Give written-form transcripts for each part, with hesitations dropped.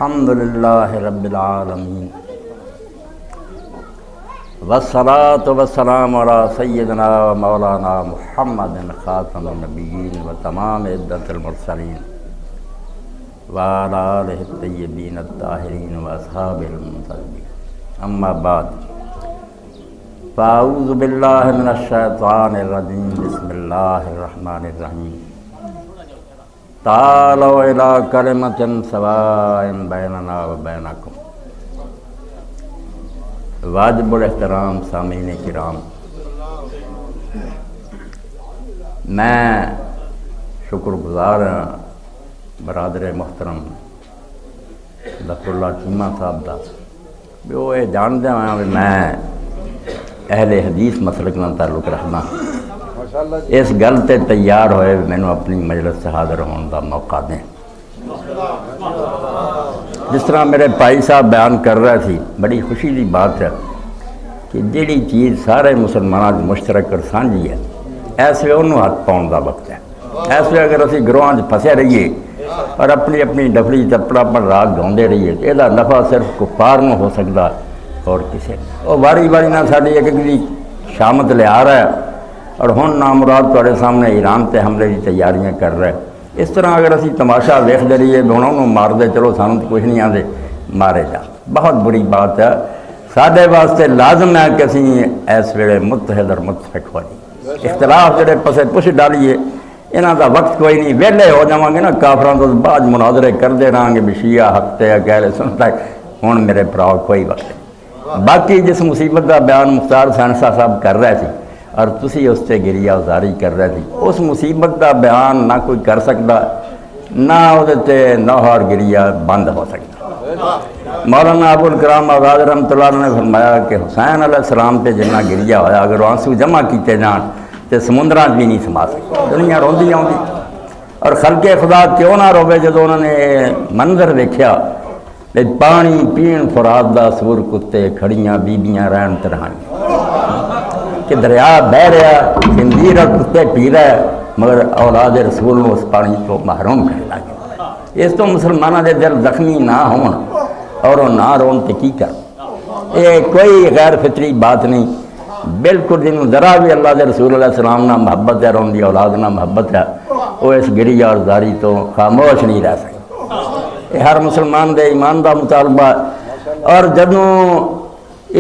الحمد للہ رب العالمین والصلاة والسلام علی سیدنا و مولانا محمد خاتم النبیین و تمام عدت المرسلین وعلی آلہ الطیبین الطاہرین و اصحاب المنتجبین اما بعد فاعوذ باللہ من الشیطان الرجیم بسم اللہ الرحمن الرحیم تعالوا إلى كلمة سواء بيننا وبينكم واجب الاحترام سامعین کرام، میں شکر گزار ہاں برادر محترم ظفر اللہ چیمہ صاحب دا بھی وہ یہ جانتے ہیں کہ میں اہل حدیث مسلک نال تعلق رکھنا، اس گل تے تیار ہوئے مینوں اپنی مجلس سے حاضر ہونے دا موقع دیں۔ جس طرح میرے بھائی صاحب بیان کر رہے تھی، بڑی خوشی کی بات ہے کہ جیڑی چیز سارے مسلمانوں مشترک کر سانجھی ہے، ایسے انہوں ہاتھ پاؤں دا وقت ہے۔ ایسے اگر اسی گروہاں پھنسے رہیے اور اپنی اپنی ڈفلی چپڑا پر راگ گاؤندے رہیے تو یہ نفع صرف کفار نو ہو سکتا اور کسے اور واری واری نہ ساری ایک شامت لے آ رہا ہے اور ہن نامراد تواڈے سامنے ایران تے حملے کی تیاریاں کر رہے ہیں۔ اس طرح اگر اسی تماشا ویکھدے رہیے بھی ہن انہوں مار دے، چلو سانوں کچھ نہیں آندے، مارے جا، بہت بری بات ہے۔ ساڈے واسطے لازم ہے کہ اسی اس ویلے متحد اور متفق ہوئیے، اختلاف جڑے پسے پش ڈالیے، انہاں دا وقت کوئی نہیں، ویلے ہو جاواں گے نا کافراں تو بعد مناظرے کردے رہاں گے بھی شیعہ حق تے اہل سنت ہے، ہن میرے بھراؤ کوئی وقت نہیں۔ باقی جس مصیبت دا بیان مختار سینسا صاحب کر رہے تھے اور تسی اس سے گریہ ازاری کر رہے تھی، اس مصیبت کا بیان نہ کوئی کر سکتا، نہ وہ نوحہ اور گریہ بند ہو سکتا۔ مولانا ابو الکرام آزاد رحمۃ اللہ علیہ نے فرمایا کہ حسین علیہ السلام تے جنہ گریہ ہویا اگر آنسو جمع کیتے جان تے سمندراں بھی نہیں سما سکتے، دنیا روندی آؤندی۔ اور خلق خدا کیوں نہ روے جدو انہوں نے منظر دیکھیا کہ پانی پین فرات دا سور کتے کھڑیاں بیبیاں رہن ترہانی کہ دریا بہ رہا، خنزیر اور کتے پی رہا ہے، مگر اولاد رسول اس پانی کو محروم کرنے لگے۔ اس تو مسلمانوں کے دل زخمی نہ ہون اور وہ نہ رون تو کی کر، یہ کوئی غیر فطری بات نہیں، بالکل جنہوں ذرا بھی اللہ کے رسول علیہ السلام نہ محبت ہے، رون دی اولاد نہ محبت ہے، وہ اس گریہ اور زاری تو خاموش نہیں رہ سکتے۔ یہ ہر مسلمان دے ایمان دا مطالبہ، اور جدوں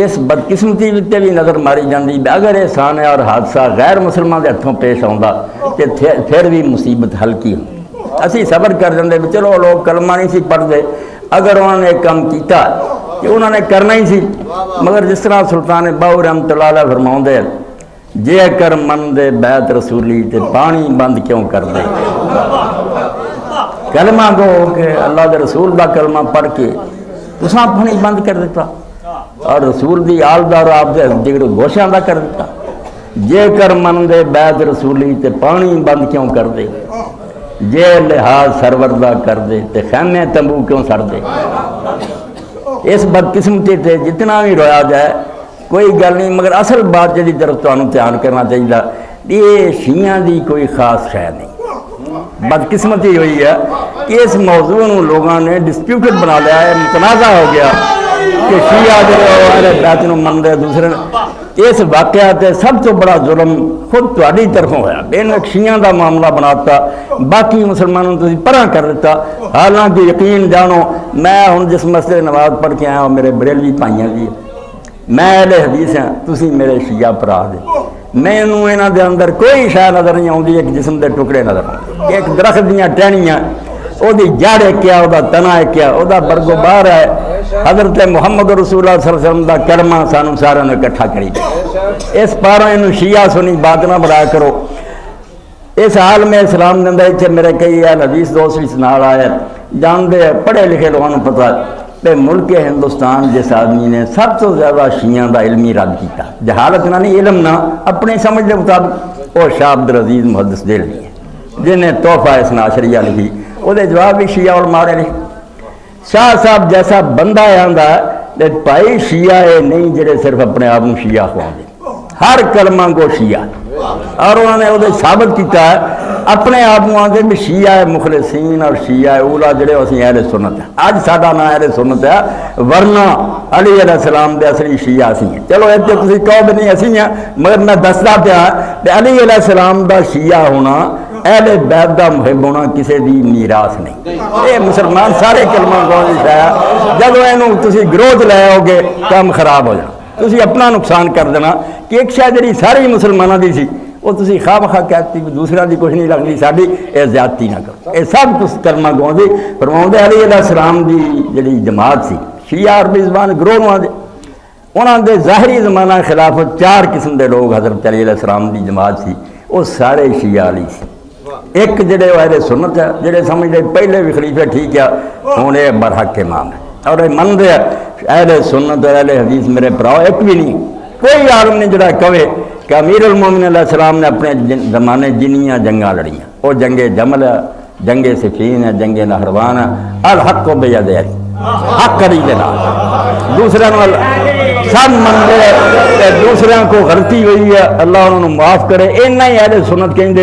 اس بدقسمتی بھی نظر ماری جاندی اگر یہ سانحہ اور حادثہ غیر مسلمان کے ہاتھوں پیش آتا تو پھر بھی مصیبت ہلکی ہو، اسی صبر کر جاندے بھی چلو لوگ کلمہ نہیں سی پڑھتے، اگر انہوں نے کام کیتا کہ انہوں نے کرنا ہی سی، مگر جس طرح سلطان باہو رحمۃ اللہ علیہ فرماؤندے جے کر من دے بیت رسولی تے پانی بند کیوں کر دے، کلمہ کو کہ اللہ دے رسول دا کلمہ پڑھ کے تساں پانی بند کر دیتا اور رسول دی آلدار آپ دے جگر گوشاں دا کر دیتا، جے کر من دے بیت رسولی تے پانی بند کیوں کر دے، جے لحاظ سرور دا کر دے تے خیمے تمبو کیوں سر دے۔ اس بدقسمتی تے جتنا بھی رویا جائے کوئی گل نہیں، مگر اصل بات جی طرف تمہیں دھیان کرنا چاہیے، یہ شیعہ دی کوئی خاص شے نہیں۔ بدقسمتی ہوئی ہے کہ اس موضوع لوگوں نے ڈسپیوٹڈ بنا لیا ہے، متنازع ہو گیا کہ شیعہ جو بیت نو منگے دوسرے، اس واقعہ تے سب تو بڑا ظلم خود تہاڈی طرفوں ہویا، بین شیعہ دا معاملہ بناتا، باقی مسلمانوں تسی پرا کر دیتا۔ حالانکہ یقین جانو میں ہن جس مسجد نماز پڑھ کے آیا ہوں میرے بریلوی بھائیاں دی، میں اہل حدیث ہاں، تسی میرے شیعہ بھرا دے، مینوں انہاں دے اندر کوئی شے نظر نہیں آؤندی، ایک جسم دے ٹکڑے نظر آؤندے، ایک درخت دیاں ٹہنیاں، او دی جڑ کیا، او دا تنا کیا، او دا برگ و بار ہے، حضرت محمد رسول اللہ صلی اللہ علیہ وسلم دا کلمہ سانوں سارے نے اکٹھا کری۔ اس پاروں انہوں شیعہ سنی بات نہ بڑھایا کرو۔ اس حال میں اسلام دے اندر اتنے میرے کئی اہل حدیث دوست بھی نال آئے، جانتے پڑھے لکھے لوگوں کو پتہ کہ ملک ہندوستان جس آدمی نے سب تو زیادہ شیعہ دا علمی رد کیتا، جہالت نہ نہیں علم نہ اپنی سمجھ کے مطابق، وہ شاہ عبدالعزیز محدث دہلوی ہے جنہیں تحفہ اثنا عشریہ لکھی، وہ جواب بھی شیعہ علماء نے لکھی۔ شاہ صاحب جیسا بندہ آندا ہے بھائی شیعہ ہے نہیں جڑے صرف اپنے آپ کو شیعہ خواندے، ہر کلمہ کو شیعہ، اور انہوں نے وہ ثابت کیتا ہے اپنے آپ آتے بھی شیعہ مخلصین اور شیعہ اولا جڑے اسی اہل سنت ہیں. اج ساڈا نام اہل سنت ہے ورنہ علی علیہ السلام دے اصلی شیعہ اسی ہیں. چلو اتنے تسی کہو بھی نہیں اسی ہیں مگر میں دسدا پیا کہ علی علیہ السلام دا شیعہ ہونا اہل بیت دا محب ہونا کسی دی میراث نہیں. یہ مسلمان سارے کلمہ گو دی شاید جب اینو تسی گروہ لے آؤ گے کام خراب ہو جانا. تسی اپنا نقصان کر دینا کہ ایک شاید جڑی ساری مسلمانوں دی سی وہ تسی خواہ بخواہ کہتی دوسرا دی کچھ نہیں لگنی ساری یہ زیادتی نہ کرو. یہ سب کچھ کلمہ گو دی فرماؤں دے علی علیہ السلام دی جڑی جماعت سی شیعہ عربی زبان گروہ دے انہوں دے ظاہری زمانہ خلاف 4 قسم دے لوگ حضرت علی علیہ السلام دی جماعت سی وہ سارے شیعہ علی سی. ایک جڑے اہل سنت ہے جڑے سمجھ دے پہلے بھی خلیفے ٹھیک ہے ہوں یہ برحق امام ہے اور یہ منتے اہل سنت اور اہل حدیث میرے پراؤ ایک بھی نہیں کوئی عالم نہیں جڑا کہے کہ امیر المومنین علیہ السلام نے اپنے زمانے جنیاں جنگاں لڑیاں. وہ جنگ جمل ہے جنگ صفین ہے جنگ نہروان ہے الحق و بید علی حق علی کے نام دوسرے سب منتے دوسرے کو غلطی ہوئی ہے اللہ انہوں نے معاف کرے. اینا ہی اہل سنت کہیں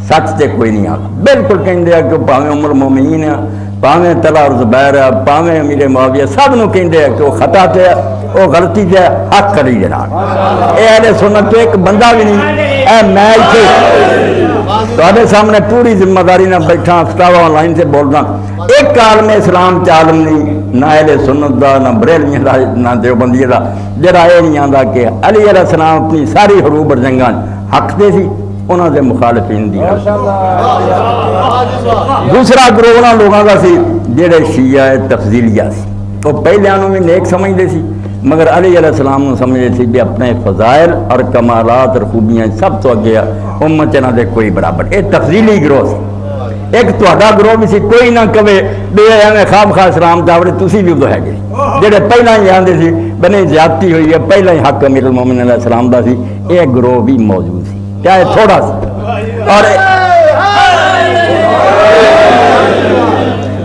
سچ تے کوئی نہیں آتا بالکل کہیں کہ پاویں ام المومنین ہے پاویں طلحہ اور زبیر ہے پاویں امیر معاویہ سب نو کہیں کہ وہ خطا تے وہ غلطی تے حق کری جناب. اے اہل سنت ایک بندہ بھی نہیں اے میں تھوڑے سامنے پوری ذمہ داری نہ بیٹھا فتاوا آن لائن سے بولنا ایک عالم اسلام عالم نہیں نہ اہل سنت دا نہ بریلویاں دا نہ دیوبندیاں دا جڑا یہ نہیں آندا کہ علی علیہ السلام اپنی ساری حروب اور جنگاں حق دے سی انہوں نے مخالفین دی. دوسرا گروہ انہوں لوگوں کا سی جڑے شیعہ تفضیلیہ سی وہ پہلے انہوں نے نیک سمجھتے سی مگر علی علیہ السلام نے سمجھتے سی بھی اپنے فضائل اور کمالات اور خوبیاں سب تو اگے امت چنہ دے کوئی برابر. یہ تفضیلی گروہ سی. ایک تہاڈا گروہ بھی سی کوئی نہ کہے بے ایویں خواب خواہ اسلام چاوڑے تسی بھی ادو ہے گے جڑے پہلا ہی آندے سی بنے زیادتی ہوئی ہے پہلا ہی حق امیر المومنین علیہ السلام دا سی. یہ گروہ بھی موجود سی چاہے تھوڑا سا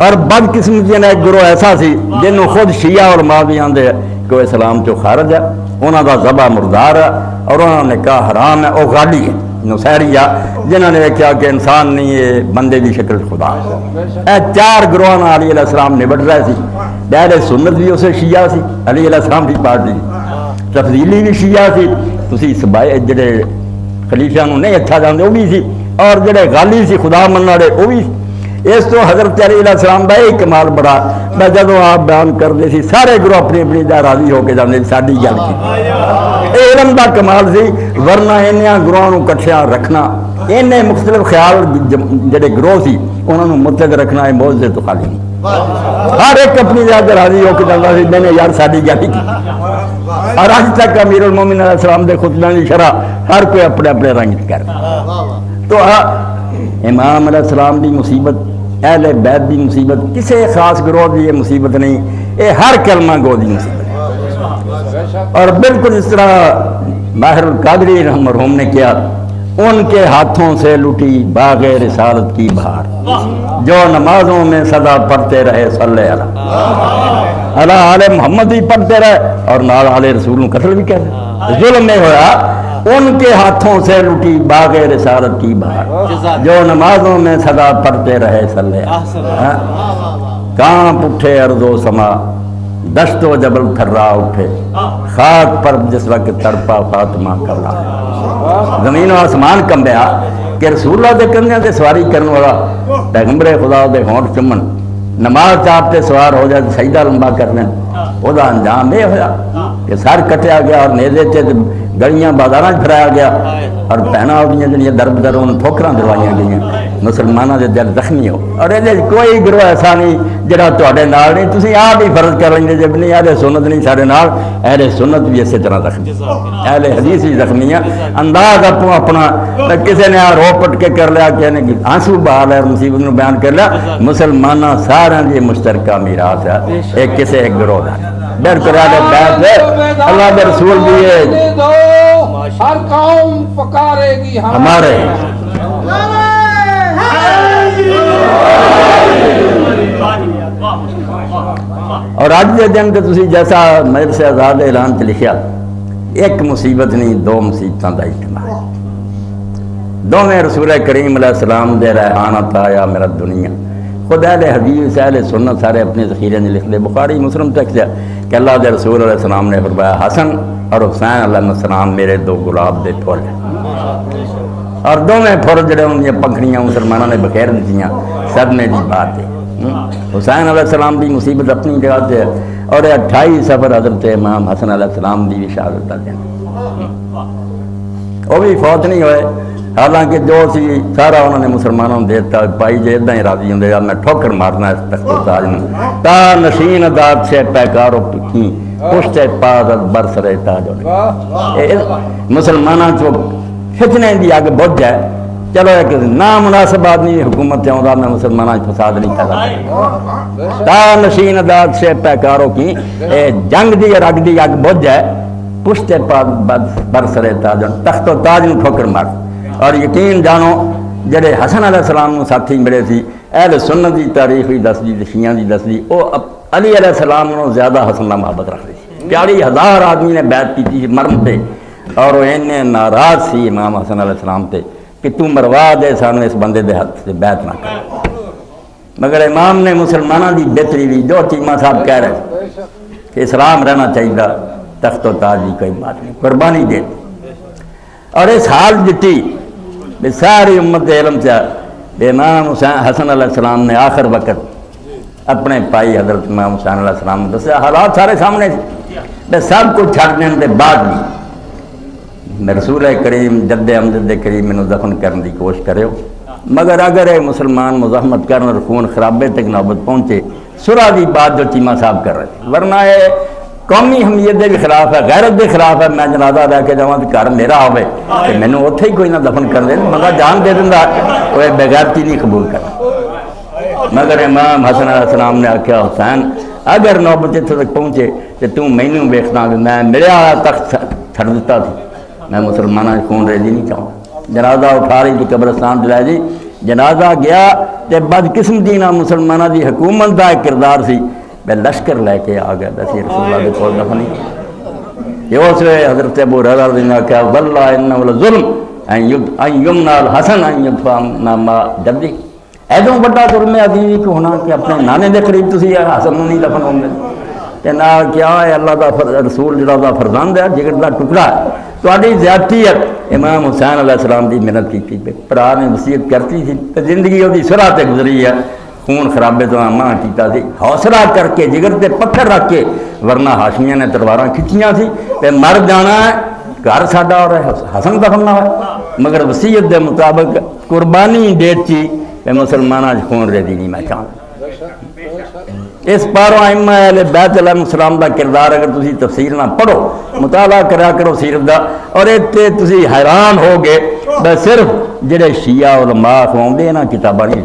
اور بد قسمتی نے ایک گروہ ایسا سی جنہوں خود شیعہ اور ماں بھی آندے کہ وہ اسلام چو خارج ہے انہوں دا ذبح مردار ہے اور انہوں نے کہا حرام ہے وہ غالی ہے نصیریہ جنہوں نے کہا کہ انسان نہیں ہے بندے دی شکل خدا ہے. اے 4 گروہ علی علیہ السلام نبٹ رہے سی. اہل سنت بھی اسے شیعہ سی علی علیہ السلام کی پارٹی تفضیلی بھی شیعہ سی تسی سبائے جڑے خلیفیاں نہیں اچھا جانتے وہ بھی سی اور جڑے غالی سی خدا من والے وہ بھی. اس تو حضرت علی علیہ السلام کا یہ کمال بڑا میں جدوں آپ بیان کرتے سی سارے گروہ اپنی اپنی دا راضی ہو کے جانے ساری گل کی علم دا کمال سی ورنہ انہاں گروہوں کٹھیاں رکھنا انہیں مختلف خیال جڑے گروہ سی انہوں نے متحد رکھنا یہ موجزے تو خالی نہیں. ہر ایک اپنی جگہ راضی ہو کے جانا سی میں نے یار ساری گل کی اور آج تک امیر المومنین علیہ السلام دے خطبے کی شرح ہر کوئی اپنے اپنے رنگ کر. تو امام علیہ السلام دی مصیبت اہل بیت دی مصیبت کسی خاص گروہ دی یہ مصیبت نہیں یہ ہر کلمہ گو دی مصیبت. اور بالکل اس طرح ماہر القادری مرحوم نے کیا ان کے ہاتھوں سے لٹی باغ رسالت کی بہار جو نمازوں میں صدا پڑھتے رہے صلی اللہ آل محمد ہی پڑھتے رہے اور نال آل رسول قتل بھی کر رہے. ظلم میں ہوا ان کے ہاتھوں سے لٹی باغ رسالت کی بہار جو نمازوں میں صدا پڑھتے رہے صلی اللہ. کانپ اٹھے ارض و سما دشت و جبل تھرا اٹھے خاک پر جس وقت تڑپا فاطمہ کر رہا زمین و آسمان کمبیا کہ رسول اللہ دے کندھیاں تے سواری کرن والا پیغمبر خدا دے ہونٹ چمن نماز چاپ تے سوار ہو جائے سجدہ لمبا کرنے وہ دا انجام یہ ہویا کہ سر کٹیا گیا اور نیزے تے گلیاں بازاراں پھرایا گیا اور بہناں ہوگیاں جنیاں درب در ان ٹھوکراں دروائیاں گئیاں مسلمانوں دے دل زخمی ہو. اور یہ کوئی گروہ ایسا نہیں جڑا تواڈے نال نہیں تسی آپ ہی فرض کر لیں جب نہیں اہل سنت نہیں سارے نال اہل سنت بھی اسی طرح زخمی اہل حدیث بھی زخمی ہیں. انداز اپنا اپنا کسی نے رو پٹ کے کر لیا کسی نے آنسو بہا لیا مصیبت نو بیان کر لیا مسلمانوں سارا دی مشترکہ میراث ہے ایک کسی ایک گروہ دا بالکل اللہ کے رسول بھی ہے ہر قوم پکارے گی ہمارے. اور آج کے دن تو تسی جیسا مجلس آزاد اعلان چ لکھیا ایک مصیبت نہیں 2 مصیبتوں کا اجتماع دونوں رسول کریم علیہ السلام دے ریحانت آیا میرا دنیا. خود اہل حدیث اہل سنت سارے اپنے ذخیرے نے لکھ لے. بخاری مسلم تک ہے کہ اللہ دے رسول علیہ السلام نے فرمایا حسن اور حسین علیہ السلام میرے دو گلاب دے پھول ہیں. اور دونوں پھول جڑے ان کی پکھڑیاں مسلمانوں نے بخیر دیتیاں صدمے کی بات ہے. حسین علیہ السلام کی مصیبت اپنی جگہ سے ہے اور 28 سفر حضرت امام حسن علیہ السلام کی بھی شہادت کا دن. وہ بھی فوت نہیں ہوئے حالانکہ جو سی سارا انہوں نے مسلمانوں نے دیتا پائی جے ادا ہی راضی ہوں میں ٹھوکر مارنا اس تخت و تاج میں تا نشین داد سے پیکارو پکھی پشت پادت برسرے تاج. مسلمانوں چو فتنے دی اگ بجھ جائے چلو ایک نامناسب آدمی حکومت آؤں میں مسلمانوں فساد نہیں پیدا کرتا. تا نشین داد سے پیکارو کی جنگ دی رگ دی اگ بجھ جائے پشت پادت برسرے تاج تخت و تاج میں ٹھوکر مار. اور یقین جانو جڑے حسن علیہ السلام ساتھی ملے سی اہل سنت کی تاریخ بھی دس دی شیعہ دی دس دی وہ علی علیہ السلام نے زیادہ حسن کا محبت رکھتے تھے. 40,000 آدمی نے بیعت کی تھی مرم پہ اور وہ اینے ناراض سی امام حسن علیہ السلام تے کہ تو مروا دے سانو اس بندے دے ہاتھ سے بیعت نہ کر. مگر امام نے مسلمانوں کی بہتری بھی جو چیمہ صاحب کہہ رہے کہ اسلام رہنا چاہیے تخت و تاج کی کوئی بات نہیں قربانی دے اور اس حال جتی بے ساری امت علم سے بے امام حسن علیہ السلام نے آخر وقت اپنے پائی حضرت امام حسین علیہ السلام نے دسیا حالات سارے سامنے تھے بے سب کچھ چھڑنے کے بعد بھی رسول کریم جد امجد کریم میں دفن کرنے کی کوشش کرے مگر اگر یہ مسلمان مزاحمت کرن اور خون خرابے تک نوبت پہنچے سرا دی بات جو چیمہ صاحب کر رہے تھے ورنہ یہ قومی حمیت کے بھی خلاف ہے غیرت کے خلاف ہے. میں جنازہ لے کے جاؤں تو گھر میرا ہوئے کہ مینوں اتنے ہی کوئی نہ دفن کر دے مگر جان دے دینا وہ بغیرتی نہیں قبول کر. مگر امام حسن علیہ السلام نے آخیا حسین اگر نوبت اتنے تک پہنچے تو تم مینوں ویکھنا کہ میں میرے والا تخت چھڑ دیتا تھی میں مسلمانوں کے خون ریزی نہیں چاہوں. جنازہ اٹھا رہی تھی قبرستان دلایا جی جنازہ گیا تو بدقسمتی نہ مسلمانوں کی حکومت کا ایک کردار سی میں لشکر لے کے آ گیا بس رسول اللہ کے کول دفن نہیں. یہ اس وقت حضرت ابو ہریرہ رضی اللہ عنہ کہا واللہ انہ لظلم ان یمنع الحسن ان یدفن ما جدی. ایدوں بڑا ظلم ہے عزیزی کو ہونا کہ اپنے نانے دے قریب تسی حسن نہیں دفن ہوندے تے نہ کیا ہے اللہ دا رسول جڑا دا فرزند ہے جگر دا ٹکڑا ہے تہاڈی زیادتی ہے. امام حسین علیہ السلام دی محنت کی بھرا نے وصیت کرتی تھی زندگی وہ سرا تے گزری ہے خون خرابے تو منع کیتا سی حوصلہ کر کے جگر تے پتھر رکھ کے ورنہ ہاشمیاں نے تلواراں کھچیاں سی تے مر جانا ہے گھر ساڈا اور حسن دفن نہ ہوئے مگر وصیت دے مطابق قربانی دیت چی تے مسلماناں خون ریزی نہیں میں چاہتا. اس پاروں ائمہ اہل بیت علیہ السلام دا کردار اگر تسی تفسیر نہ پڑھو مطالعہ کریا کرو سیرت دا اور اتنے تسی حیران ہو گے بس صرف جڑے شیعہ علماء کھواؤندے نا کتاباں نہیں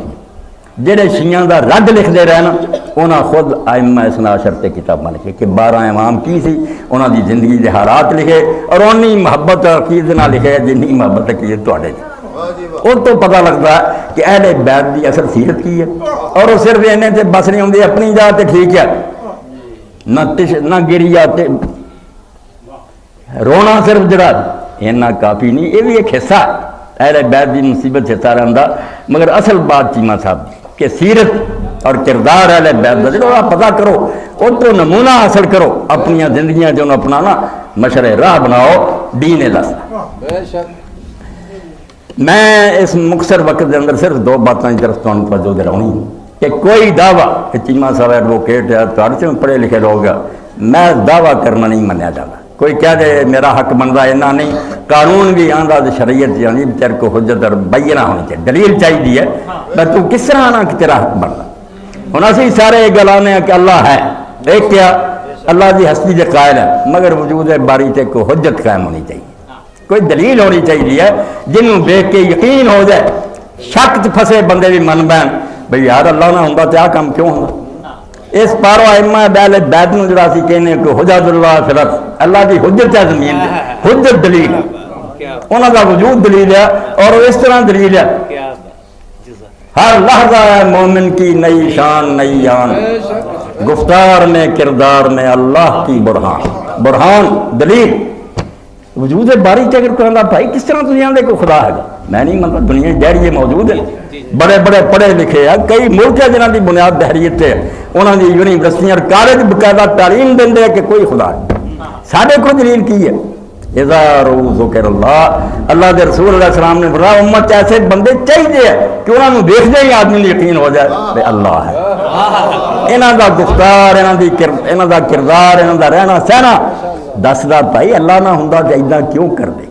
جڑے شیعہ دا رد لکھتے رہے نا انہاں خود ائمہ اثنا عشر تے کتاباں لکھے کہ 12 امام کی سی انہاں دی زندگی دے حالات لکھے اور اونی محبت عقیدت نہ لکھے جنی محبت عقیدت تواڈے وہ تو پتہ لگتا ہے کہ اہل بیت دی اصل سیرت کی ہے اور وہ صرف انہیں تے بس نہیں ہوندی اپنی جگہ تے ٹھیک ہے نہ گریا تے رونا صرف جڑا اینا کافی نہیں یہ بھی ایک حصہ ہے اہل بیت دی مصیبت حصہ رہندا مگر اصل بات چیمہ صاحب کہ سیرت اور کردار اہل بیت دا جڑا پتہ کرو وہ تو نمونہ حاصل کرو اپنی زندگیاں جو اپنانا مشرع راہ بناؤ دین اللہ. میں اس مختصر وقت کے اندر صرف 2 باتوں کی طرف توجہ دلانی کہ کوئی دعویٰ کہ چیمہ صاحب ایڈوکیٹ ہے تو پڑھے لکھے لوگ میں دعویٰ کرنا نہیں منیا جاتا. کوئی کہہ دے میرا حق بنتا اینا نہیں قانون بھی آندا شریعت جانی تیرے کو حجت اور بینہ ہونی چاہیے دلیل چاہیے ہے پر تو کس طرح آنا کہ تیرا حق بنتا. ہوں اسی سارے یہ گلانے کہ اللہ ہے ایک کیا اللہ کی ہستی کے قائل ہے مگر وجود باری تے کو حجت قائم ہونی چاہیے کوئی دلیل ہونی چاہیے جنہوں دیکھ کے یقین ہو جائے شک پھسے بندے بھی من بین بھئی یار اللہ نہ ہوتا تو کام کیوں ہوتا. اس پارو ائمہ بیل بیت نو جڑا سی کہنے کہ حجت اللہ فرت اللہ کی حجت ہے زمین حجت دلیل انہوں کا وجود دلیل ہے اور اس طرح دلیل ہے ہر لحظہ ہے مومن کی نئی شان نئی آن گفتار میں کردار میں اللہ کی برہان برہان دلیل وجود باری تے اگر کوئی آندا بھائی کس طرح تسی آندے کوئی خدا ہے؟ میں نہیں مانتا، دنیا ڈیریے موجود ہیں، بڑے بڑے پڑھے لکھے ہیں، کئی ملک ہیں جنہاں دی بنیاد دہریت ہے، انہاں دی یونیورسٹیاں اور کالج باقاعدہ تعلیم دیندے کہ کوئی خدا ہے۔ ساڈے کو دلیل کی ہے؟ اذا رو ذکر اللہ دے رسول علیہ السلام نے فرمایا امت ایسے بندے چاہیے کہ انہاں نوں دیکھدے ہی آدمی نوں یقین ہو جائے کہ اللہ ہے۔ انہاں دا گفتار، انہاں دا کردار، انہاں دا رہنا سہنا دسدا بھائی اللہ نہ ہوندا تے ایداں کیوں کر دے۔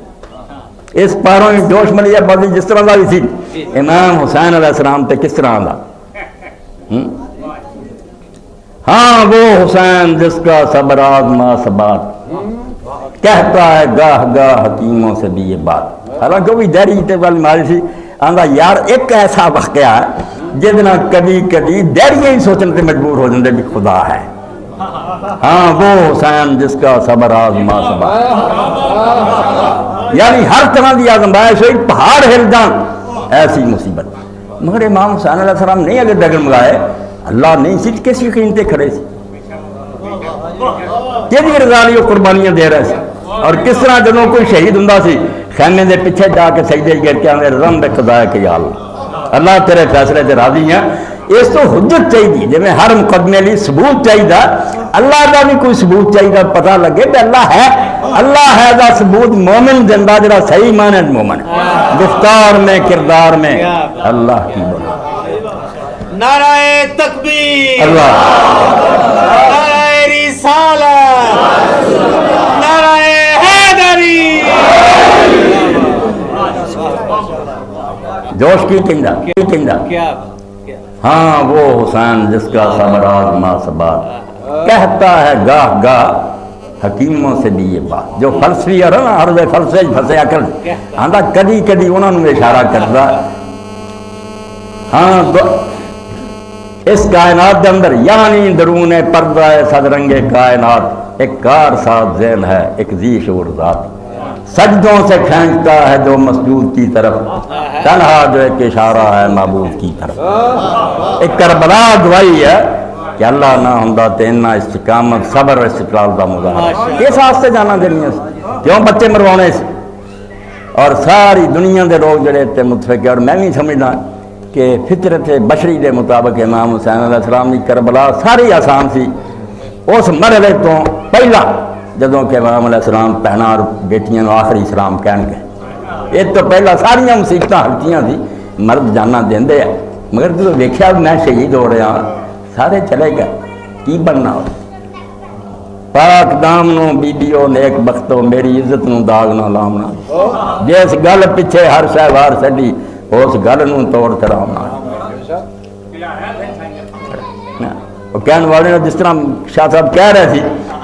اس پاروں جوش ملی ہے بازی جس طرح دا بھی سی امام حسین علیہ السلام تے کس طرح دا ہاں وہ حسین جس کا صبرات ما ثبات کہتا ہے گاہ گاہ حکیموں سے بھی یہ بات۔ حالانکہ وہی دہری تے والی ماری سی آندا یار ایک ایسا واقعہ ہے جدنا کبھی کبھی دہریاں ہی سوچنے تے مجبور ہو جاندے بھی خدا ہے۔ ہاں وہ حسین جس کا صبر آزما ثبات، یعنی ہر طرح کی آزمائش ہوئی، پہاڑ ہل جان ایسی مصیبت۔ مگر امام حسین علیہ السلام نہیں اگر ڈگمگائے، اللہ نہیں سی کس یقین تے کھڑے سی، کہڑی رضا لئی قربانیاں دے رہے سی، اور کس طرح جدوں کوئی شہید ہوندا سی خیمے دے پیچھے جا کے سجدے گر کے آندے رم قضا کہ یا اللہ تیرے فیصلے تے راضی ہیں۔ اس تو حجت چاہیے، جی میں ہر مقدمے لی ثبوت چاہیے، اللہ کا بھی کوئی ثبوت چاہیے، پتہ لگے کہ اللہ ہے دا ثبوت مومن زندہ جڑا صحیح معنی مومن گفتار میں کردار میں اللہ کی بنا۔ نعرہ تکبیر، اللہ نعرہ رسالت، نعرہ حیدری۔ جوش کی کہندا کیا ہاں وہ حسین جس کا صبر آزما ثبات کہتا ہے گاہ گاہ حکیموں سے بھی یہ بات۔ جو فلسفی ہے نا ہر فلسفے پھسیا کر آندا کدی کدی انہوں نے اشارہ کرتا ہاں اس کائنات کے اندر یعنی درون پردہ صدرنگ کائنات ایک کار ساتھ ذہن ہے، ایک ذی شعور ذات سجدوں سے کھینچتا ہے جو مسجود کی طرف، تنہا جو ایک اشارہ ہے معبود کی طرف۔ ایک کربلا گواہی ہے کہ اللہ نہ ہوندا تے انہاں استقامت صبر و استقلال دا مظاہرہ کس واسطے جانا دینیاں سی، کیوں بچے مروانے سی، اور ساری دنیا دے لوگ جڑے تے متفق، اور میں بھی سمجھنا کہ فطرت بشری دے مطابق امام حسین علیہ السلام کی کربلا ساری آسان سی۔ اس مرحلے تو پہلا جدوں کہ امام علیہ السلام پہنا اور بیٹیاں آخری سلام کہن گئے، یہ تو پہلا ساریاں مصیبتیں ہلکیاں تھی، مرد جانا دیندے ہیں، مگر جب دیکھا میں شہید ہو رہا سارے چلے گئے، کی بننا ہو؟ پاک دامنوں بیبیوں نیک بختوں میری عزت نو داغ نہ لامنا، جس گل پیچھے ہر شے وار چڈی اس گل نو توڑ تراؤنا۔ وہ کہنے والے نے جس طرح شاہ صاحب کہہ رہے تھے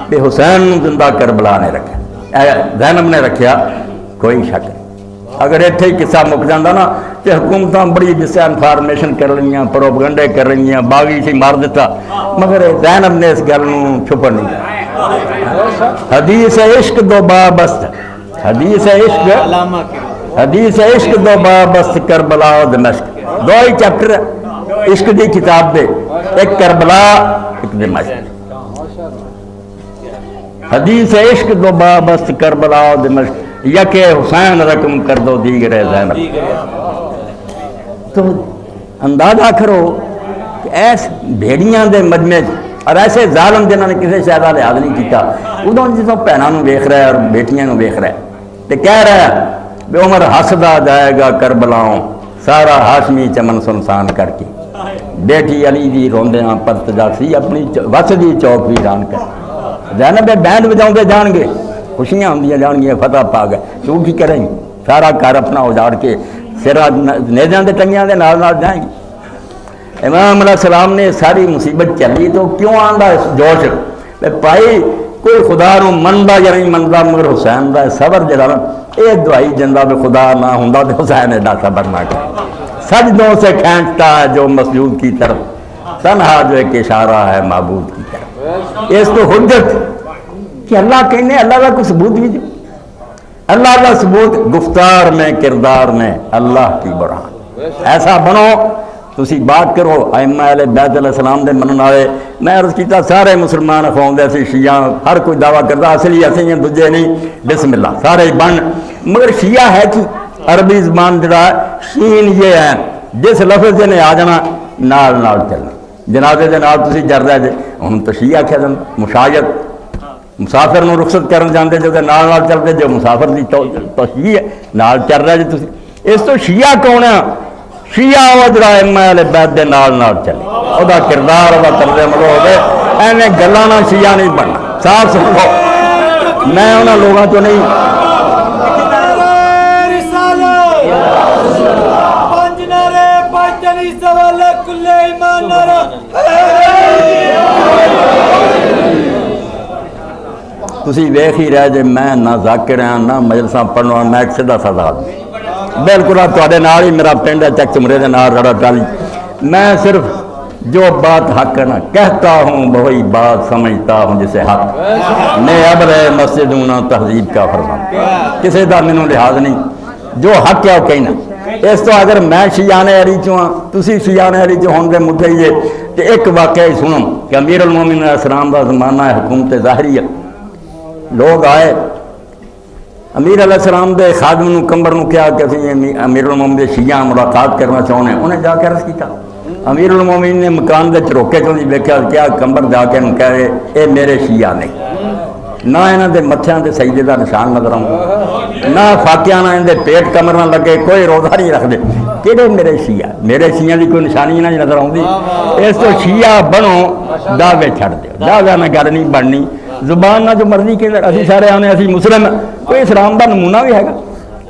کہ حسین زندہ کربلا نے رکھا، زینب نے رکھا، کوئی شک نہیں۔ اگر اتنے ہی قصہ مک جاتا نا کہ حکومتاں بڑی جس سے انفارمیشن کر رہی ہیں، پروپگنڈے کر رہی ہیں، باغی سے مار دیتا، مگر زینب نے اس گل کو چھپا نہیں کیا۔ حدیث عشق دو بابست، حدیث عشق دو بابست کربلا و دمشق، دو ہی چیپٹر عشق دی کتاب دے، ایک کربلا ایک دمشق۔ حدیث عشق دو بابست کربلا و دمشق، یک حسین رقم کر دو دیگر زینب۔ تو اندازہ کرو کہ ایس بھیڑیاں دے مجمع اور ایسے ظالم جنہوں نے کسی شاید کا لحاظ نہیں کیتا، ادھر جسوں بھنوں ویخ رہا ہے اور بیٹیاں ویخ رہا ہے تو کہہ رہا ہے کہ عمر ہسدا جائے گا کربلاؤں سارا ہاشمی چمن سنسان کر کے، بیٹی علی دی روندیاں پرت جاسی اپنی وسدی چوک ویران کر۔ زینب بینڈ بجاؤندے جان گے، خوشیاں ہوندیاں جان گیا، فتح پا گئے، تو کی کریں گے؟ سارا گھر اپنا اجاڑ کے سرا نیزاں دے ٹنگیاں دے نال نال جائیں گے۔ امام علیہ السلام نے ساری مصیبت چلی تو کیوں آندا اس جوش بھائی کوئی خدا نو مندا یا نہیں مندا، مگر حسین دا صبر جڑا نا اے دعائی جندا بھی خدا نہ ہوندا تے حسین ایڈا صبر نہ کر۔ سجدوں سے کھینچتا ہے جو مسجود کی طرف، تنہا جو ایک اشارہ ہے معبود کی طرف۔ اس تو حجت کہ اللہ کہنے اللہ کا کوئی ثبوت بھی جو اللہ کا ثبوت گفتار میں کردار میں اللہ کی برہان۔ ایسا بنو تسی بات کرو ائمہ اہل بیت علیہ السلام دے منن والے. میں عرض کیتا سارے مسلمان اخواندے سی شیعہ ہر کوئی دعویٰ کرتا اصلی اسی ہیں دجے نہیں بسم اللہ سارے بن. مگر شیعہ ہے کہ عربی زبان جڑا شین یہ ہے جس لفظ نے آ جانا نال نال چلنا. جنازے دے نال تسی جر رہے جے ہن تو شیعہ کہہ دن مشایت مسافر نو رخصت کرن جاندے جو نال نال چلدے جو مسافر دی تشیع نال چل رہے جے تسی. اس تو شیعہ کون ہے؟ شیعہ وہ جڑا ائمہ اہل بیت دے نال نال چلے او دا کردار او دا طرز عمل ہوے ایویں گلاں نال شیعہ نہیں بننا. صاف سمجھو میں انہاں لوگاں تو نہیں. تسی ویکھ ہی رہے جے میں نہ ذاکر ہاں نہ مجلساں پڑھنا میں ایک سیدھا سادہ بالکل تواڈے نال ہی میرا پنڈ ہے چک چمرے دے نال رڑا ٹالی. میں صرف جو بات حق ہے نا کہتا ہوں وہی بات سمجھتا ہوں جسے حق. میں ابر مسجد ہوں نہ تہذیب کا فرمان کسی دا مینوں لحاظ نہیں. جو حق ہے وہ کہنا. اس تو اگر میں شیعان علی چوں ہاں تسی شیعان علی چوں ہون دے مدعی جے تے ایک واقعہ سنو کہ امیر المومنین علیہ السلام دا زمانہ ہے حکومت ظاہریہ. لوگ آئے امیر علیہ السلام دے خادم نو کمبر نو کیا کہ امیر المومنین دے شیعہ ملاقات کرنا چاہنے. انہیں جا کے عرض کیتا. امیر المومنین نے مکان دے چروکے چوں دی ویکھیا کیا کمبر جا کے انہوں کہے اے میرے شیعہ نہیں. نہ انہاں دے متھیاں تے سجدے دا نشان نظر آؤں نہ فاقیاں نہ اندے پیٹ کمر نہ لگے کوئی روزہ نہیں رکھ دے. کہڑے میرے شیعہ دی کوئی نشانی نہ نظر آؤں. اس تو شیعہ بنو دعوے چھڑ دیو. دعوے میں گل نہیں بننی زبان نہ جو مرضی کہ اسی سارے آنے اسی مسلم. کوئی اسلام دا نمونہ بھی ہے گا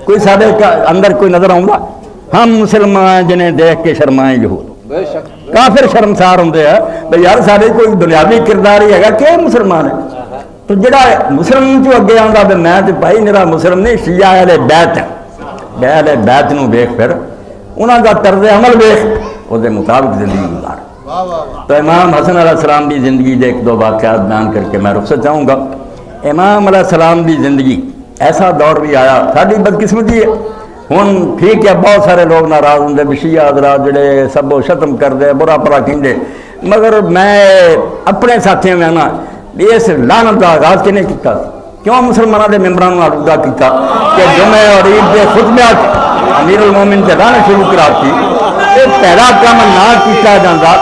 کوئی سارے اندر کوئی نظر آؤں. ہم مسلمان جنہیں دیکھ کے شرمائیں یہود کافر شرمسار ہوں بھائی یار سارے کوئی دنیاوی کردار ہی ہے کہ مسلمان ہے. تو جڑا مسلم جو اگے آندا بے میں تے بھائی میرا مسلم نہیں شیعہ اہل بیت ہے. اہل بیت نو دیکھ پھر انہاں دا طرز عمل دیکھ او دے مطابق زندگی گزار. تو امام حسن علیہ السلام کی زندگی دے ایک دو واقعات بیان کر کے میں رخصت چاہوں گا. امام علیہ السلام کی زندگی ایسا دور بھی آیا ساری بدقسمتی ہے. ہن ٹھیک ہے بہت سارے لوگ ناراض ہوں شیعہ حضرات جڑے سب و شتم کرتے برا برا کہندے. مگر میں اپنے ساتھیوں میں نا اس لعنت کا آغاز کنے کیتا کیوں مسلمانوں کے ممبران کو آلودہ کیتا کہ جمعے اور عید کے خطبات امیر المومن سے لعنت شروع کرا دی. یہ پہلا کام نہ کیتا جاتا.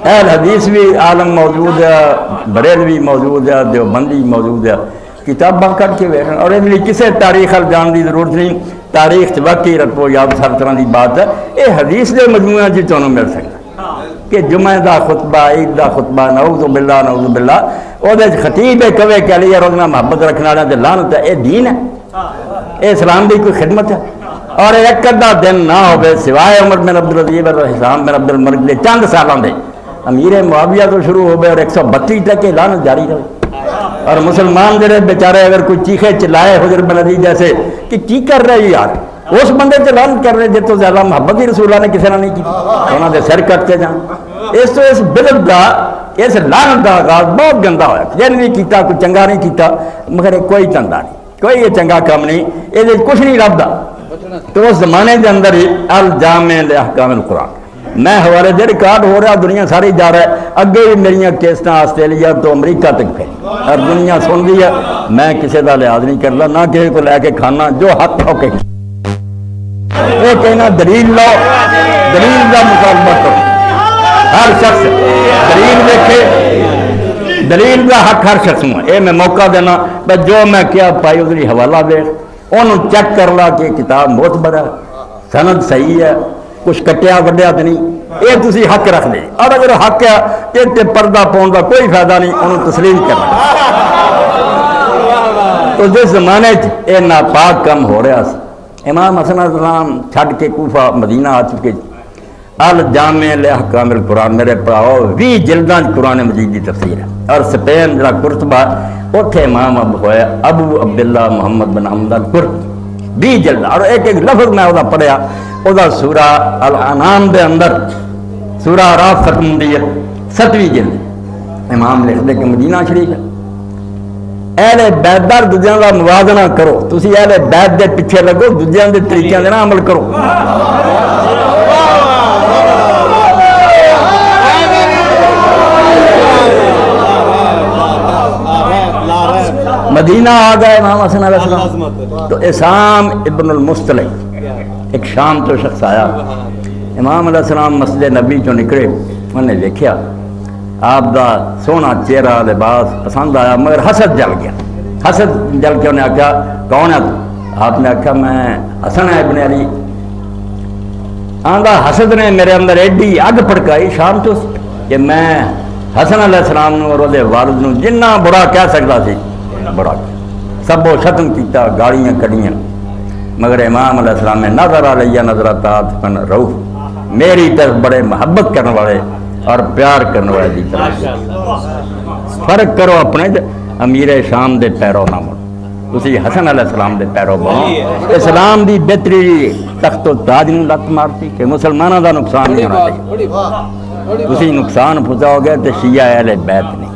اہل حدیث بھی عالم موجود ہے بریلوی موجود ہے دیوبندی موجود ہے. کتاباں کر کے بیٹھنا اور اس لیے کسی تاریخ ال جان کی ضرورت نہیں. تاریخ واقعی رکھو یاد ہر طرح کی بات ہے. یہ حدیث کے مجموعہ جی تمہیں مل سکتا کہ جمعہ دا خطبہ عید دا خطبہ نعوذ باللہ نعوذ باللہ وہ خطیب کہے کہ علی روزنا محبت رکھنے والے لعنت ہے. یہ دین ہے یہ اسلام کی کوئی خدمت ہے. اور ایک ادھا دن نہ ہوئے سوائے عمر بن عبدالعزیز اور حسام بن عبد الملک دے چند سالوں دے امیر معاویہ تو شروع ہو گئے اور 132 تک یہ لعنت جاری رہے. اور مسلمان جڑے بیچارے اگر کوئی چیخے چلائے حجر بن علی جیسے کہ کی کر رہے یار اس بندے سے لعنت کر رہے جس تو زیادہ محبت ہی رسول اللہ نے کسی نے نہیں کی انہوں نے سر کٹتے جان. اس تو اس بدعت دا اس لعنت دا آغاز بہت گندا ہوا. جن بھی کیتا کوئی چنگا نہیں کیتا مگر کوئی چنگا نہیں کوئی یہ چنگا کام نہیں یہ کچھ نہیں لبدا. تو اس زمانے کے اندر ہی الجامع لاحکام القرآن میں حوالے دے ریکارڈ ہو رہا دنیا ساری جا رہا ہے. اگے بھی میری کیسٹاں آسٹریلیا تو امریکہ تک پھیلی اور دنیا سن دی ہے. میں کسی کا لحاظ نہیں کرتا نہ کسی کو لے کے کھانا جو حق ہو کہ وہ کہنا دلیل لو دلیل کا مطالبہ کرو. ہر شخص دلیل دیکھے دلیل کا حق ہر شخص میں یہ میں موقع دینا بس جو میں کیا پائی ادھر حوالہ دے انہوں چیک کر لا کہ کتاب معتبر ہے سند صحیح ہے کچھ کٹیا وڈیا تو نہیں یہ تسی حق رکھ دے. اور اگر حق ہے یہ پردہ پاؤن کا کوئی فائدہ نہیں انہوں تسلیم کرنا. تو جس زمانے یہ ناپاک کم ہو رہا سی امام حسن علیہ السلام چھڈ کے کوفہ مدینہ آ چکے. الجامع لاحکام القرآن میرے پاؤ 20 جلداں قرآن مجید کی تفسیر ہے. اور سپین جڑا قرطبہ اتنے امام اب ہویا ابو عبداللہ محمد بن حمد القرطبی 20 جلد اور ایک ایک لفظ میں وہ پڑھیا وہ سورہ الانعام دے اندر سورہ آراف ختم ہوندی ہے 7ویں جلد. امام لکھتے کہ مدینہ شریف ہے. اہل بیت دار دوجیاں دا موازنہ کرو. تسی اہل بیت دے پیچھے لگو, دوجیاں دے طریقیاں دے نال عمل کرو. مدینہ آ گئے امام حسن علیہ السلام. تو اسام ابن المصطلق ایک شام تو شخص آیا. امام علیہ السلام مسجد نبی چوں نکلے, انہوں نے دیکھا آپ دا سونا چہرہ لباس پسند آیا, مگر حسد جل گیا. حسد جل کے انہیں آخیا کون ہے تو؟ آپ نے آخیا میں حسن ابن علی. آندا حسد نے میرے اندر ایڈی اگ پڑکائی شام تو کہ میں حسن علیہ السلام اور وہ والد نو جنہ برا کہہ سکتا سی بڑا سب وہ ختم کیتا, گالیاں کڑیاں. مگر امام علیہ السلام نے نظر علیہ نظرات من روح, میری طرف بڑے محبت کرنے والے اور پیار کرنے والے دی طرف. فرق کرو اپنے امیر شام دے پیرو نہ بنو, تسی حسن علیہ السلام دے پیرو بنو. اسلام دی بہتری تخت و تاج نوں لت مارتی کہ مسلمانوں دا نقصان نہیں ہونا چاہیے. تسی نقصان پہنچاؤ گے تو شیعہ اہل بیت نہیں.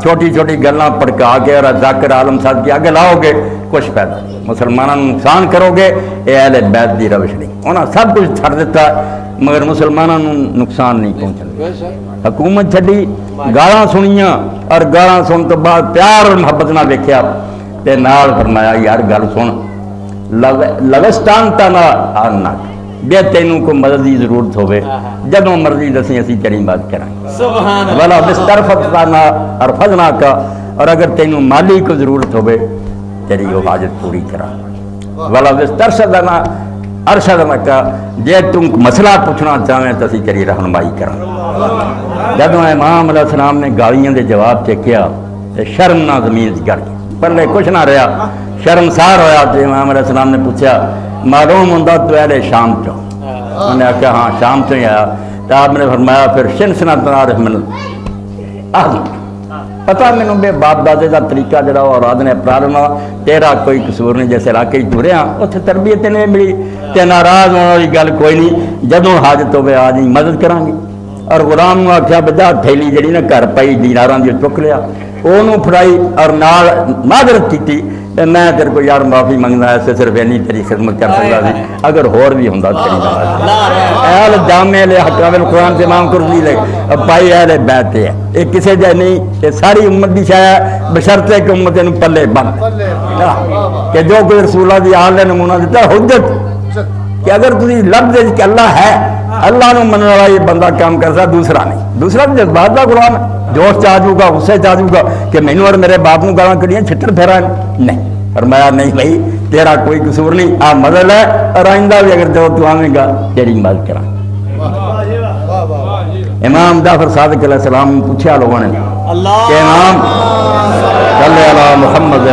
چھوٹی چھوٹی گلاں پڑکا کے اور ذاکر عالم صاحب کی اگے لاؤ گے کچھ پیدا نہیں. مسلمانوں نقصان کرو گے یہ اہل بیت دی روش نہیں. انہاں سب کچھ چھڑ دیتا مگر مسلمانوں نقصان نہیں پہنچنا. حکومت چھڈی, گالاں سنیاں اور گالاں سن تو بعد پیار اور محبت نہ ویکھیا تے نال فرمایا یار گل سن, لوستان تا نہ آنا بے تینوں کو مدد کی ضرورت ہوئے جدوں مرضی دسی اسی تیری مدد کریں. والا بسترفتنا ارفضنا کا, اور اگر تینوں مالی کو ضرورت ہوئے تیری وہ حاجت پوری کرا. والا بسترشدنا ارشدنا کا, جے تم مسئلہ پوچھنا چاہیں تو اسی تیری رہنمائی کریں. جدوں امام علیہ السلام نے گالیاں دے جواب چکیا تو شرم نہ زمین گڑ گئی, پلے کچھ نہ رہا. شرمسار ہویا تو امام علیہ السلام نے پوچھا معلوم ہوندہ تو اہل شام چوں؟ انہوں نے کہا ہاں شام چوں ہی آیا. تو آپ نے فرمایا پھر شنسنا تنارف من پتہ مینوں بے باپ دادے دا طریقہ جڑا اولاد نے اپنانا تیرا کوئی قصور نہیں. جیسے علاقے ٹورے ہاں اتنے تربیت نہیں ملی تے ناراض ہونے والی گل کوئی نہیں. جدوں حاجت ہوے آ جائیں مدد کران گے. اور غلام نوں آخیا بجا تھیلی جڑی نا گھر پئی دیناراں دی چک لیا, انہوں پھڑائی اور نال معذرت کیتی میں تیرے کو یار معافی منگنا ہے, صرف اینی تیری خدمت کر سکتا سی, اگر ہور بھی ہوندا تیری نال. اہل جامع لے حکام القرآن سے امام قرطبی لے پائی اہل بیت ہے. یہ کسی جے نہیں, یہ ساری امت دی شے ہے بشرطے کہ امت نوں پلے بند کہ جو کوئی رسول اللہ دی آل نے نمونہ دیتا حجت کہ اگر تسی لفظ کہ اللہ ہے, اللہ نو مننے والا یہ بندہ کام کرتا, دوسرا نہیں. دوسرا جذبات دا غلام ہے, جوش چاہ جاؤ گا, غصے چاہ جاؤ گا کہ مینوں اور میرے باپ نوں گالاں کڑیاں چھٹر پھیرا نہیں. فرمایا نہیں بھائی تیرا کوئی قصور نہیں, آپ مدد ہے اور آئندہ بھی اگر جو تو آویں گا تیری مدد کرا. امام جعفر صادق علیہ السلام پوچھا لوگوں نے کہ امام صلی علی محمد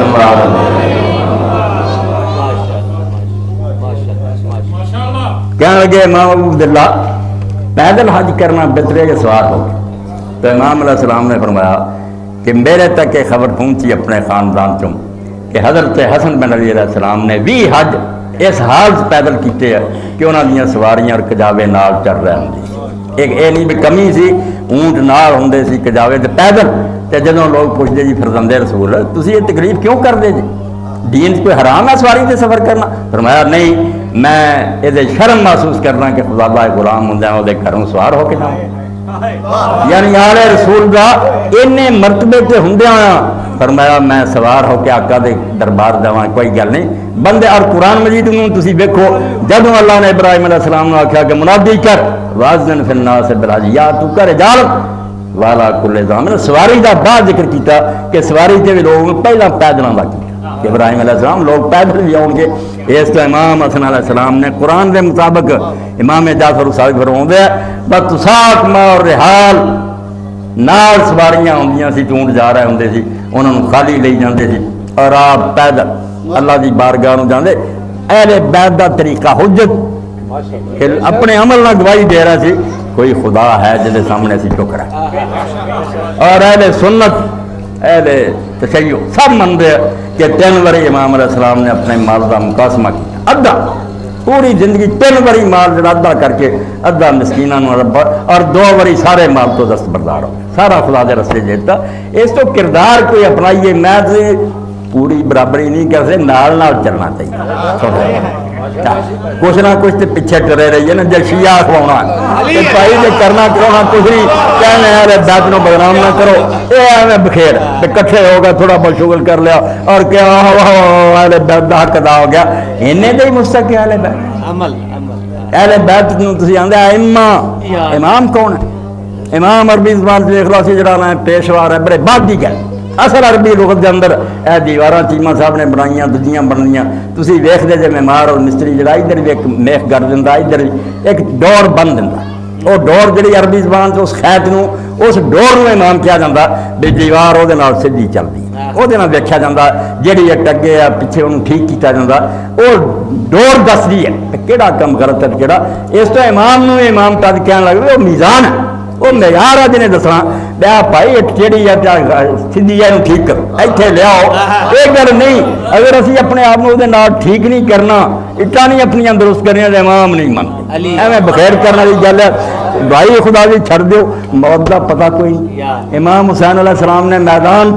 کہنے لگے امام ابو عبداللہ پیدل حج کرنا بہتر ہے کہ سوار ہو. تو امام علیہ السلام نے فرمایا کہ میرے تک یہ خبر پہنچی اپنے خاندان چوں کہ حضرت حسن بن علی علیہ السلام نے 20 حج اس حال سے پیدل کیتے ہیں کہ انہوں نے سواریاں اور کجاوے نال چڑھ رہے ہوں. ایک یہ نہیں بھی کمی سی, اونٹ نال ہوں سی کجاوے تے پیدل. تے جدوں لوگ پوچھتے جی فرزندے رسول تسی یہ تکلیف کیوں کر دے جی, دین کوئی حرام ہے سواری سے سفر کرنا؟ فرمایا نہیں, میں یہ شرم محسوس کرنا کہ خدا اللہ غلام ہوں وہ گھروں سوار ہو کے جاؤں. یعنی آل رسول دا اینے مرتبے تے ہوندیاں فرمایا میں سوار ہو کے آقا دے دربار جاواں کوئی گل نہیں. بندے اور قرآن مجید نوں تسی ویکھو جدوں اللہ نے ابراہیم علیہ السلام نوں آکھیا کہ منادی کر واذن فی الناس بالحج یا تو کر رجال والا کل ضامن, سواری دا بعد ذکر کیتا کہ سواری تے بھی لوگ پہلا پیدلاں دا کیتا کہ ابراہیم علیہ السلام لوگ پیدل بھی آؤں گے. اس تو امام حسن علیہ السلام نے قرآن دے مطابق امام جعفر صادق فرماؤندے بتساق ما اور رحال نال سواریاں ہوندیاں سی, ٹونڈ جا رہے ہوندے سی, انہاں نوں خالی لئی جاندے سی اور آپ پیدل اللہ دی بارگاہ نوں جاندے. اہل بیت دا طریقہ حجت اپنے عمل نہ گواہی دے رہا سی کوئی خدا ہے جس کے سامنے اسی چک رہا ہے. اور اہل سنت اہل تشیع سب منتے ہیں کہ 3 بار امام علیہ السلام نے اپنے مال کا مقاسمہ کیا, ادھا پوری زندگی 3 باری مال جڑا ادا کر کے ادا مسکیناں نوں ربا اور 2 باری سارے مال تو دستبردار ہو سارا خدا دے رستے دیتا اس تو کردار کوئی اپنائیے میں پوری برابری نہیں کرتے نال چلنا چاہیے کچھ نہ کچھ تو پیچھے ٹرے رہیے نا جب شیعہ کھوانا بھائی جی کرنا کرونا کچھ نہیں کہنے والے بیت نو بدنام نہ کرو یہ ایویں بخیر کٹھے ہو گئے تھوڑا بہت شغل کر لیا اور کیا اہل بیت دا حق ادا ہو گیا انہیں تو ہی مستقل اہل بیت اہل بیت نو تسی آندے امام کون ہے امام عربی زبان سے دیکھ لو سی جڑا نا پیشوا رہبر بعد دی گل اصل عربی لغت دے اندر اے دیواراں چیمہ صاحب نے بنائیاں دجیاں بننیاں تسی ویکھدے جے معمار اور مستری جڑا ادھر بھی ایک میخ کر دیندا ادھر ایک ڈور بن دیندا وہ ڈور جڑی عربی زبان سے اس خیت نو اس ڈور نو امام کیا جاندا بے دیوار او دے نال سیدھی چلدی او دے نال ویکھیا جاندا جڑی یہ ٹگے آ پیچھے اونوں ٹھیک کیتا جاندا او ڈور دسدی ہے کیڑا کم غلط ہے کیڑا اس تو امام نو امام پد کہن لگ پے او میزان ہے وہ معیار ہے جنہیں دسنا بیا بھائی ٹیڑھی ہے سیدھی ہے ٹھیک کرو ایتھے لیاؤ یہ گل نہیں اگر اسی اپنے آپ کو ٹھیک نہیں کرنا اٹا نہیں اپنی درست کرنی تو امام نہیں منتے ایویں بخیر کرنے والی گل ہے بھائی خدا بھی چھڑ دیو موت کا پتہ کوئی نہیں امام حسین علیہ السلام نے میدان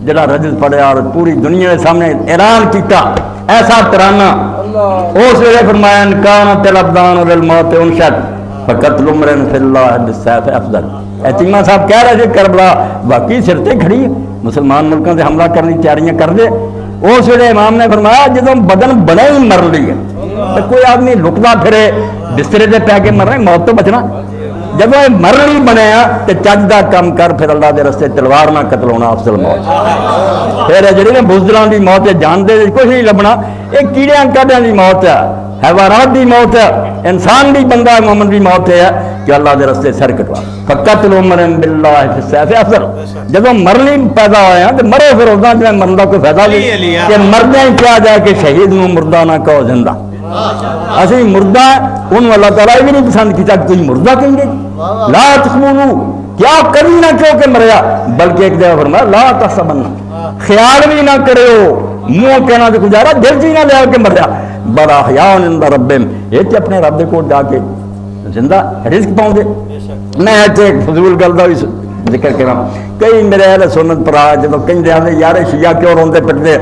جڑا رجز پڑھیا اور پوری دنیا کے سامنے اعلان کیتا ایسا ترانہ اس ویلے فرمایا کانت الابدان للموت انشد فقتل امرن فی اللہ بالسیف افضل ایتیمہ صاحب کہہ رہے تھے کربلا باقی سرتے کھڑی ہے مسلمان ملکوں سے حملہ کرنے کی تیاریاں کر دے اس ویلے امام نے فرمایا جدوں بدن بنے ہی مر لی ہے تو کوئی آدمی لکتا پھرے بسترے سے پہ کے مر رہے موت تو بچنا جب یہ مرنی بنیا تو چجدہ کم کر پھر اللہ دے رستے تلوار نہ قتل ہونا افضل موت پھر جڑی نے بزدلان دی موت ہے جان دے کچھ نہیں لبنا یہ کیڑیاں کاٹیاں دی موت ہے حیوانات دی موت ہے انسان دی بندہ مومن دی موت ہے کہ اللہ دے رستے سر کٹوا فقتل عمرن باللہ فی السیف افضل جب مرنی پیدا ہوئے ہیں تو مرو پھر ادا جو مرن کا کوئی فائدہ نہیں کہ مردیں کیا جائے کہ شہید نو مردہ نہ کہو زندہ اسی مردہ ان اللہ تعالیٰ بھی نہیں پسند کیتا کہ تجھ مردہ کہیں گے لا تخمونو کیا کبھی نہ کہو کہ مریا بلکہ ایک دفعہ فرمایا لا تحسبن خیال بھی نہ کرے ہو منہ کہنا تو گزارا دل جی نہ لے کے مریا بڑا حیان عند ربہم یہ اپنے رب دے کول جا کے زندہ رزق پاؤں دے میں ایک فضول گل دا ذکر کرا کئی میرے اہل سنت پر آ جب کہیں دے آدھے یار شیعہ کیوں روندے پٹدے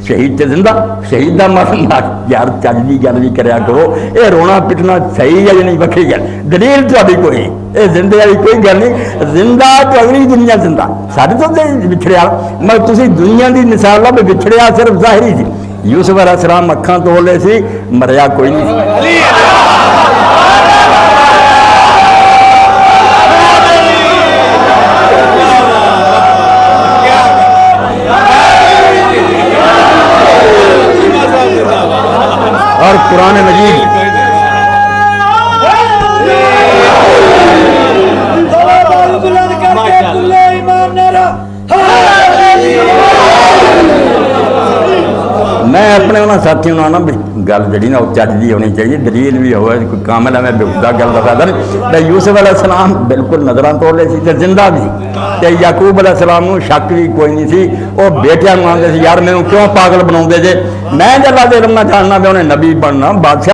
شہید تے زندہ شہید دا مطلب یار چج دی گل بھی کریا کرو اے رونا پٹنا صحیح ہے یا نہیں وکری گل دلیل تہاڈی کوئی اے زندے والی کوئی گل نہیں زندہ تو اگلی دنیا زندہ ساڈے تو بچھڑیا مگر تسی دنیا دی مثال لو بچھڑیا صرف ظاہری سی یوسف علیہ السلام اکھاں تولے سی مریا کوئی نہیں اور قرآن مجید میں اپنے انہوں ساتھیوں نے بھی گل جڑی نا وہ چجدی ہونی چاہیے دلیل بھی ہوئے کوئی کامل ہے میں بےہودہ گل بتا دیں یوسف علیہ السلام بالکل نظراں تولے سی تے زندہ بھی تے یعقوب علیہ السلام نو شک بھی کوئی نہیں سی وہ بیٹیاں نوں آندے سی یار مینوں کیوں پاگل بناؤندے جے میں جے اللہ دے علم نہ جاننا بھی انہیں نبی بننا بادشاہ